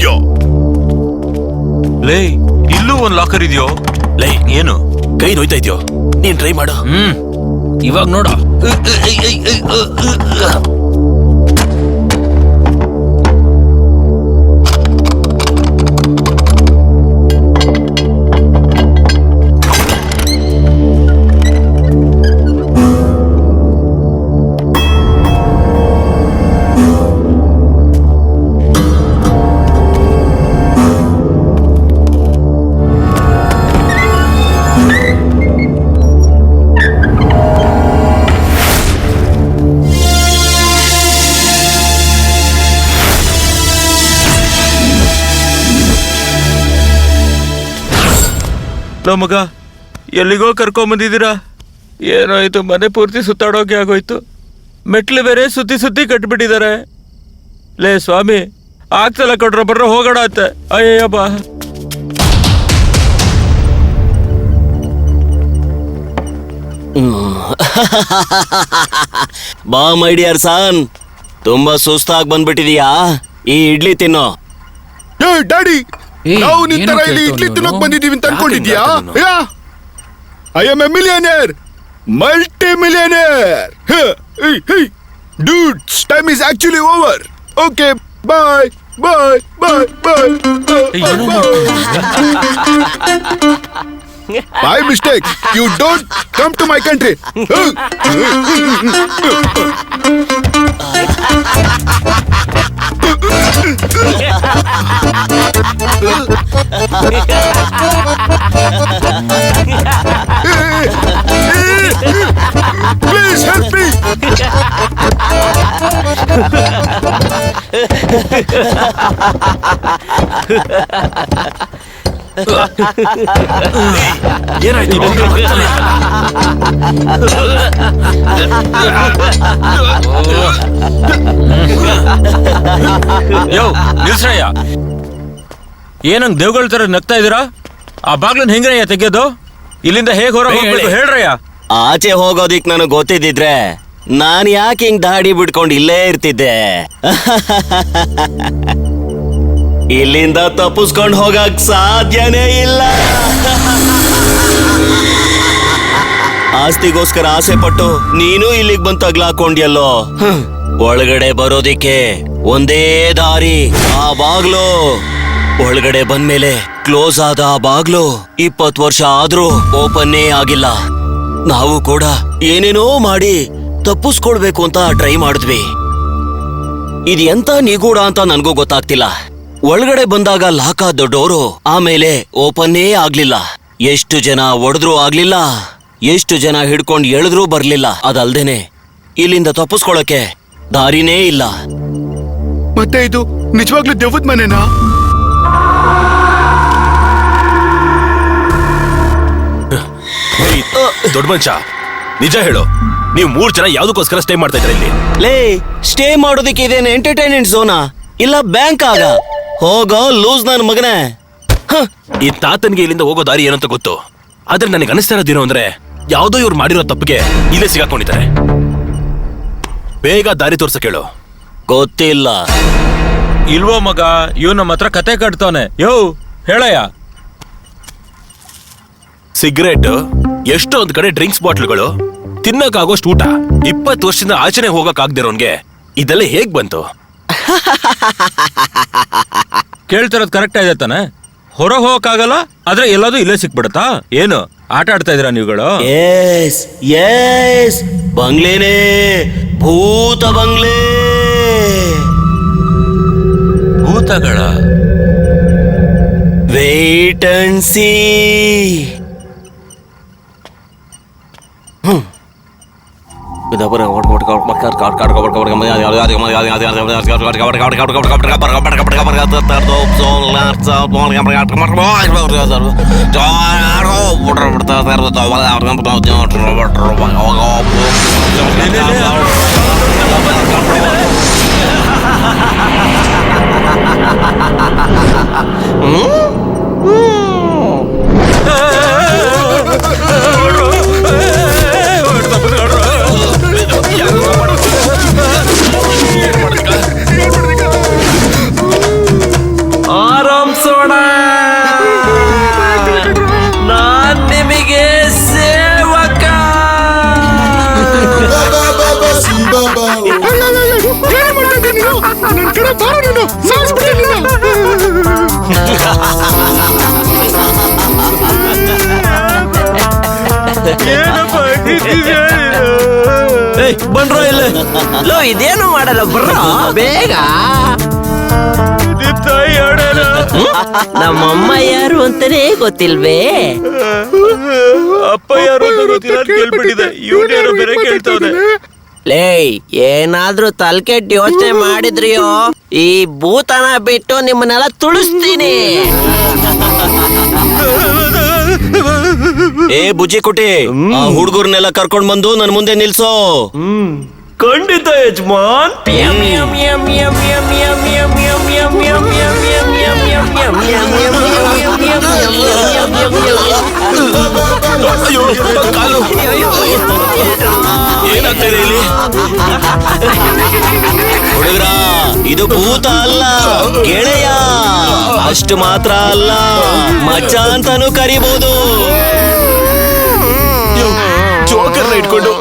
ಇದೆಯಾ? ಲೇ, ಇಲ್ಲೂ ಒಂದ್ ಲಾಕರ್ ಇದೆಯೋ? ಲೈ, ಏನು ಕೈ ನೋಯ್ತಾ ಇದೆಯೋ? ನೀನ್ ಟ್ರೈ ಮಾಡು. ಇವಾಗ ನೋಡ. ಮಗ, ಎಲ್ಲಿಗೋ ಕರ್ಕೊಂಬಂದಿದ್ದೀರಾ? ಏನಾಯ್ತು? ಮನೆ ಪೂರ್ತಿ ಸುತ್ತಾಡೋಕೆ ಆಗೋಯ್ತು. ಮೆಟ್ಲು ಬೇರೆ ಸುತ್ತಿ ಸುತ್ತಿ ಕಟ್ಬಿಟ್ಟಿದ್ದಾರೆ. ಲೇ ಸ್ವಾಮಿ, ಆಗ್ತಲ್ಲ ಕಟ್ರ ಬರ್ರ ಹೋಗೋಣ ಅಂತ. ಅಯ್ಯಬ್ಬ, ಬಾ ಮೈ ಡಿಯರ್ ಸನ್, ತುಂಬಾ ಸುಸ್ತಾಗಿ ಬಂದ್ಬಿಟ್ಟಿದೀಯಾ? ಈ ಇಡ್ಲಿ ತಿನ್ನೋ. ಡ್ಯಾಡಿ, ನಾವು ನಿನ್ ತರ ಇಲ್ಲಿ ಇಡ್ಲಿ ತಿನ್ನೋಕ್ ಬಂದಿದೀವಿ ಅಂತ ಅನ್ಕೊಂಡಿದ್ಯಾ? I am a millionaire, multi millionaire. Dudes, time is actually over. Okay, bye, bye, bye, bye. By mistake, you don't come to my country. Please help me. ಏನಾಯ್ತು? ಯೋ ನಿಲ್ಸಯ್ಯ, ಏನಂಗ್ ದೇವ್ಗಳ ತರ ನಗ್ತಾ ಇದೀರಾ? ಆ ಬಾಗ್ಲನ್ ಹೆಂಗ್ರಯ್ಯ ತೆಗೆಯೋದು? ಇಲ್ಲಿಂದ ಹೇಗ್ ಹೊರ ಹೋಗ್ಬೇಕು ಹೇಳ್ರಯ್ಯ. ಆಚೆ ಹೋಗೋದಿಕ್ ನನಗ್ ಗೊತ್ತಿದ್ದಿದ್ರೆ ನಾನ್ ಯಾಕೆ ಹಿಂಗ್ ದಾಡಿ ಬಿಡ್ಕೊಂಡು ಇಲ್ಲೇ ಇರ್ತಿದ್ದೆ. ಇಲ್ಲಿಂದ ತಪ್ಪಿಸ್ಕೊಂಡು ಹೋಗಕ್ ಸಾಧ್ಯನೇ ಇಲ್ಲ. ಆಸ್ತಿಗೋಸ್ಕರ ಆಸೆ ಪಟ್ಟು ನೀನು ಇಲ್ಲಿಗೆ ಬಂದು ತಗ್ಲಾಕೊಂಡ್ಯಲ್ಲೋ. ಒಳಗಡೆ ಬರೋದಿಕ್ಕೆ ಒಂದೇ ದಾರಿ, ಆ ಬಾಗ್ಲು. ಒಳಗಡೆ ಬಂದ್ಮೇಲೆ ಕ್ಲೋಸ್ ಆದ ಆ ಬಾಗ್ಲು 20 ವರ್ಷ ಆದ್ರೂ ಓಪನ್ನೇ ಆಗಿಲ್ಲ. ನಾವು ಕೂಡ ಏನೇನೋ ಮಾಡಿ ತಪ್ಪಿಸ್ಕೊಳ್ಬೇಕು ಅಂತ ಟ್ರೈ ಮಾಡಿದ್ವಿ. ಇದು ಎಂತ ನಿಗೂಢ ಅಂತ ನನ್ಗೂ ಗೊತ್ತಾಗ್ತಿಲ್ಲ. ಒಳಗಡೆ ಬಂದಾಗ ಲಾಕ್ ಆದ ಡೋರು ಆಮೇಲೆ ಓಪನ್ನೇ ಆಗ್ಲಿಲ್ಲ. ಎಷ್ಟು ಜನ ಒಡೆದ್ರೂ ಆಗ್ಲಿಲ್ಲ, ಎಷ್ಟು ಜನ ಹಿಡ್ಕೊಂಡು ಎಳೆದ್ರೂ ಬರ್ಲಿಲ್ಲ. ಅದಲ್ದೇನೆ ಇಲ್ಲಿಂದ ತಪ್ಪಿಸ್ಕೊಳಕ್ಕೆ ದಾರಿನೇ ಇಲ್ಲ. ಮತ್ತೆ ಇದು ನಿಜವಾಗ್ಲೂ ದೆವ್ವದ ಮನೆನಾ? ದೊಡ್ಡ ಮನುಷ್ಯ, ನಿಜ ಹೇಳು, ನೀವು 3 ಜನ ಯಾವ್ದಕ್ಕೋಸ್ಕರ ಸ್ಟೇ ಮಾಡ್ತಾ ಇದ್ರ ಇಲ್ಲಿ? ಲೇ, ಸ್ಟೇ ಮಾಡೋದಕ್ಕೆ ಇದೇನು ಎಂಟರ್ಟೈನ್ಮೆಂಟ್ ಝೋನಾ? ಇಲ್ಲ ಬ್ಯಾಂಕ್ ಆಗ? ಹೋಗೋ ಲೂಸ್ ನನ್ ಮಗನೇ. ಈ ತಾತನ್ಗೆ ಇಲ್ಲಿಂದ ಹೋಗೋ ದಾರಿ ಏನಂತ ಗೊತ್ತು, ಆದ್ರೆ ನನಗೆ ಅನಿಸ್ತಾ ಇರೋದೇನು ಅಂದ್ರೆ ಯಾವ್ದೋ ಇವ್ರು ಮಾಡಿರೋ ತಪ್ಪಿಗೆ ಇಲ್ಲೇ ಸಿಗಾಕೊಂಡಿದ್ದಾರೆ. ಬೇಗ ದಾರಿ ತೋರ್ಸ ಕೇಳು. ಗೊತ್ತಿಲ್ಲ. ಇಲ್ವೋ ಮಗ, ಇವ್ ನಮ್ಮ ಹತ್ರ ಕತೆ ಕಟ್ತವನೆ. ಯೋ ಹೇಳಯ್ಯ. ಸಿಗರೇಟ್, ಎಷ್ಟೊಂದ್ ಕಡೆ ಡ್ರಿಂಕ್ಸ್ ಬಾಟ್ಲ್ಗಳು, ತಿನ್ನಕ್ಕಾಗೋಷ್ಟು ಊಟ, 20 ವರ್ಷದಿಂದ ಆಚರಣೆ ಹೋಗಕ್ ಆಗ್ದಿರೋನ್ಗೆ ಇದೆಲ್ಲ ಹೇಗ್ ಬಂತು? ಕೇಳ್ತಿರೋದ್ ಕರೆಕ್ಟ್ ಇದೆ ತಾನೆ? ಹೊರ ಹೋಗಕ್ಕಾಗಲ್ಲ, ಆದ್ರೆ ಎಲ್ಲದೂ ಇಲ್ಲೇ ಸಿಕ್ಬಿಡತ್ತಾ? ಏನು ಆಟ ಆಡ್ತಾ ಇದೀರಾ ನೀವುಗಳು? ಎಸ್ ಎಸ್, ಬಂಗ್ಲೇನೇ, ಭೂತ ಬಂಗ್ಲೆ. ಭೂತಗಳ? Wait and see. ಬನ್ರೋ ಇಲ್ಲೇ. ಲೋ ಇದೇನು ಮಾಡಲ್ಲ ಬರ್ರೋ ಬೇಗ. ನಿಮ್ ತಾಯಿ ಹೇಳಲ್ಲ. ನಮ್ಮಮ್ಮ ಯಾರು ಅಂತಾನೆ ಗೊತ್ತಿಲ್ವೇ? ಅಪ್ಪ ಯಾರು ಅಂತ ಗೊತ್ತಿಲ್ಲ ಅಂತ ಕೇಳ್ಬಿಟ್ಟಿದೆ. ಇವ್ನೇನೋ ಬೇರೆ ಕೇಳ್ತಾವ್ನೆ. ಲೇ ಏನಾದ್ರೂ ತಲ್ಕೆಟ್ ಯೋಚನೆ ಮಾಡಿದ್ರಿಯೋ ಈ ಭೂತನ ಬಿಟ್ಟು ನಿಮ್ಮನ್ನೆಲ್ಲ ತುಳಿಸ್ತೀನಿ. ಏ ಬುಜ್ಜಿ ಕುಟಿ, ಆ ಹುಡುಗರ್ನೆಲ್ಲ ಕರ್ಕೊಂಡ್ ಬಂದು ನನ್ ಮುಂದೆ ನಿಲ್ಸೋ. ಖಂಡಿತ ಯಜಮಾನ್. ಅಯ್ಯೋ ಕಾಲು ಏನಾಗ್ತಿದೆ ಇಲ್ಲಿ? ಹುಡುಗ್ರ, ಇದು ಭೂತ ಅಲ್ಲ ಗೆಳೆಯ. ಅಷ್ಟು ಮಾತ್ರ ಅಲ್ಲ, ಮಚ್ಚ ಅಂತಾನು ಕರಿಬಹುದು. ಜೋಕರ್ನ ಇಟ್ಕೊಂಡು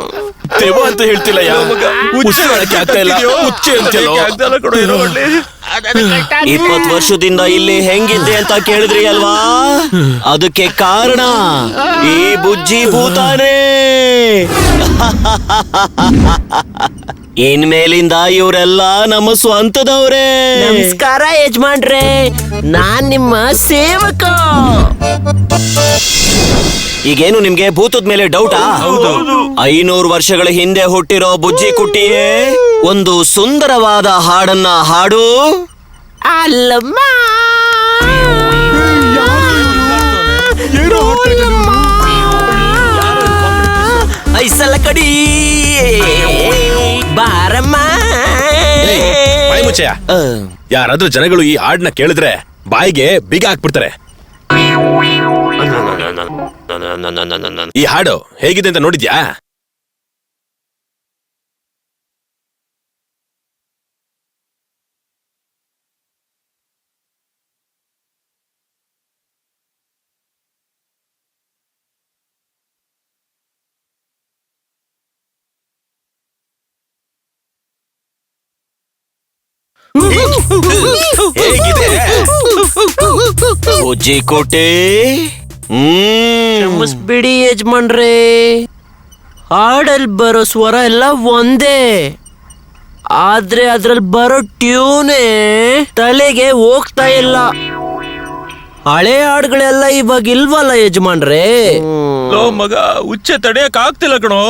ದೆವ್ವ ಅಂತ ಹೇಳ್ತಿಲ್ಲ ಯಾ ಉಸಿರಾಡಕ್ಕೆ ಆಗ್ತಾ ಇಲ್ಲ. ಹುಚ್ಚೆ ಅಂತೆಲ್ಲೋ. 20 ವರ್ಷದಿಂದ ಇಲ್ಲಿ ಹೆಂಗಿದ್ದೆ ಅಂತ ಕೇಳಿದ್ರಿ ಅಲ್ವಾ? ಅದಕ್ಕೆ ಕಾರಣ ಈ ಬುಜ್ಜಿ ಭೂತಾನೇ. ಇನ್ಮೇಲಿಂದ ಇವರೆಲ್ಲ ನಮ್ಮ ಸ್ವಂತದವ್ರೇ. ನಮಸ್ಕಾರ ಯಜಮಾನ್ರೆ, ನಾನ್ ನಿಮ್ಮ ಸೇವಕ. ಈಗೇನು ನಿಮ್ಗೆ ಭೂತದ ಮೇಲೆ ಡೌಟಾ? 500 ವರ್ಷಗಳ ಹಿಂದೆ ಹುಟ್ಟಿರೋ ಬುಜ್ಜಿ ಕುಟ್ಟಿಯೇ, ಒಂದು ಸುಂದರವಾದ ಹಾಡನ್ನ ಹಾಡು. ಅಲ್ಲಮ್ಮ ಐಸಲ ಕಡಿ ಬಾರಮ್ಮ. ಬಾಯಿ ಮುಚ್ಚಯ್ಯ. ಯಾರಾದ್ರೂ ಜನಗಳು ಈ ಹಾಡ್ನ ಕೇಳಿದ್ರೆ ಬಾಯಿಗೆ ಬೀಗ ಹಾಕ್ಬಿಡ್ತಾರೆ. ಈ ಹಾಡು ಹೇಗಿದೆ ಅಂತ ನೋಡಿದ್ಯಾ? ಹೇಗಿದೆ? ಬುಜ್ಜಿ ಕೋಟೆ. ಕ್ಷಮಿಸ್ಬಿಡಿ ಯಜಮಾನ್ರೆ, ಹಾಡಲ್ ಬರೋ ಸ್ವರ ಎಲ್ಲ ಒಂದೇ, ಆದ್ರೆ ಅದ್ರಲ್ಲಿ ಬರೋ ಟ್ಯೂನೇ ತಲೆಗೆ ಹೋಗ್ತಾ ಇಲ್ಲ. ಹಳೆ ಹಾಡುಗಳೆಲ್ಲ ಇವಾಗ ಇಲ್ವಲ್ಲ ಯಜಮಾನ್ರೆ. ಲೋ ಮಗ, ಹುಚ್ಚೆ ತಡೆಯಕ್ ಆಗ್ತಿಲ್ಲ ಕಣೋ.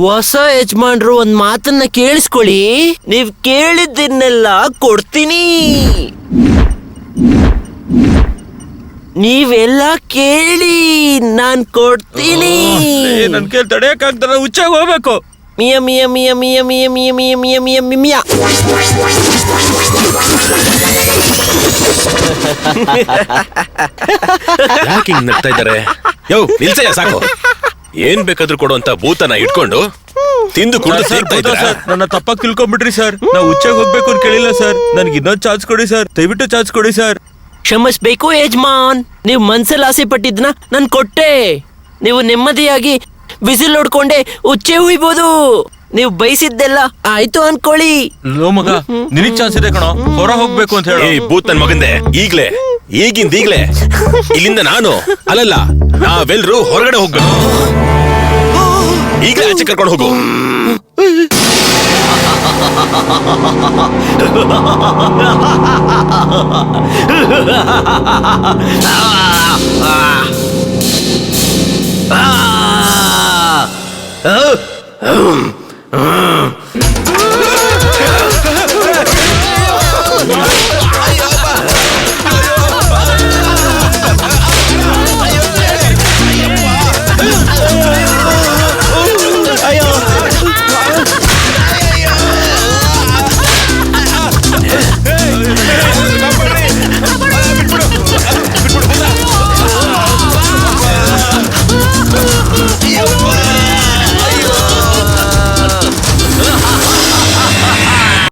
ಹೊಸ ಯಜಮಾನ್ರು ಒಂದ್ ಮಾತನ್ನ ಕೇಳಿಸ್ಕೊಳ್ಳಿ, ನೀವ್ ಕೇಳಿದ್ದನ್ನೆಲ್ಲ ಕೊಡ್ತೀನಿ. ನೀವೆಲ್ಲ ಕೇಳಿ, ನಾನ್ ಕೊಡ್ತೀನಿ. ನನ್ ಕೇಳಿ ತಡೆಯಕ್ ಆಗ್ತಾರ, ಹುಚ್ಚಾಗ ಹೋಗ್ಬೇಕು. ಮಿಯ ಮಿಯ ಮಿಯ ಮಿಯ ಮಿಯ ಮಿಯ ಮಿಯ ಮಿಯ ಮಿಯ ಮಿಯ ಮಿಯ. ಯಾಕೆ ಹಿಂಗ್ ನಗ್ತಾ ಇದ್ದಾರೆ? ಯೋ ನಿಲ್ಸಯ್ಯ, ಸಾಕು. ಏನ್ ಬೇಕಾದ್ರೂ ಕೊಡುವಂತ ಭೂತನ ಇಟ್ಕೊಂಡು ತಿಂದು ಕುಡಿದು ಸೇರ್ತಾ ಇದ್ದಾರೆ. ಸರ್, ನನ್ನ ತಪ್ಪಾಗಿ ತಿಳ್ಕೊಂಡ್ಬಿಟ್ರಿ ಸರ್. ನಾವು ಹುಚ್ಚಾಗ ಹೋಗ್ಬೇಕು ಅಂತ ಕೇಳಿಲ್ಲ ಸರ್. ನನ್ಗೆ ಇನ್ನೊಂದು ಚಾನ್ಸ್ ಕೊಡಿ ಸರ್, ದಯವಿಟ್ಟು ಚಾನ್ಸ್ ಕೊಡಿ ಸರ್. ಕ್ಷಮಿಸ್ಬೇಕು ಯಜಮಾನ್, ನೀವು ಮನ್ಸಲ್ಲಿ ಆಸೆ ಪಟ್ಟಿದ್ನ ನನ್ ಕೊಟ್ಟೆ. ನೀವು ನೆಮ್ಮದಿಯಾಗಿ ಬಿಸಿಲು ನೋಡ್ಕೊಂಡೆ ಉಚ್ಚೆ ಹುಯ್ಬೋದು. ನೀವು ಬಯಸಿದ್ದೆಲ್ಲ ಆಯ್ತು ಅನ್ಕೊಳ್ಳಿ. ಲೋ ಮಗ, ನಿನಗ್ ಚಾನ್ಸ್ ಇದೆ ಕಣೋ, ಹೊರ ಹೋಗ್ಬೇಕು ಅಂತ ಹೇಳಿ. ಏ ಭೂತ್ ನನ್ ಮಗಂದೆ, ಈಗ್ಲೇ ಈಗಿಂದೀಗ್ಲೇ ಇಲ್ಲಿಂದ ನಾನು ಅಲ್ಲಲ್ಲ ನಾವೆಲ್ರೂ ಹೊರಗಡೆ ಹೋಗ್ಬೇಕು. ಈಗಲೇ ಆಚೆ ಕರ್ಕೊಂಡು ಹೋಗು.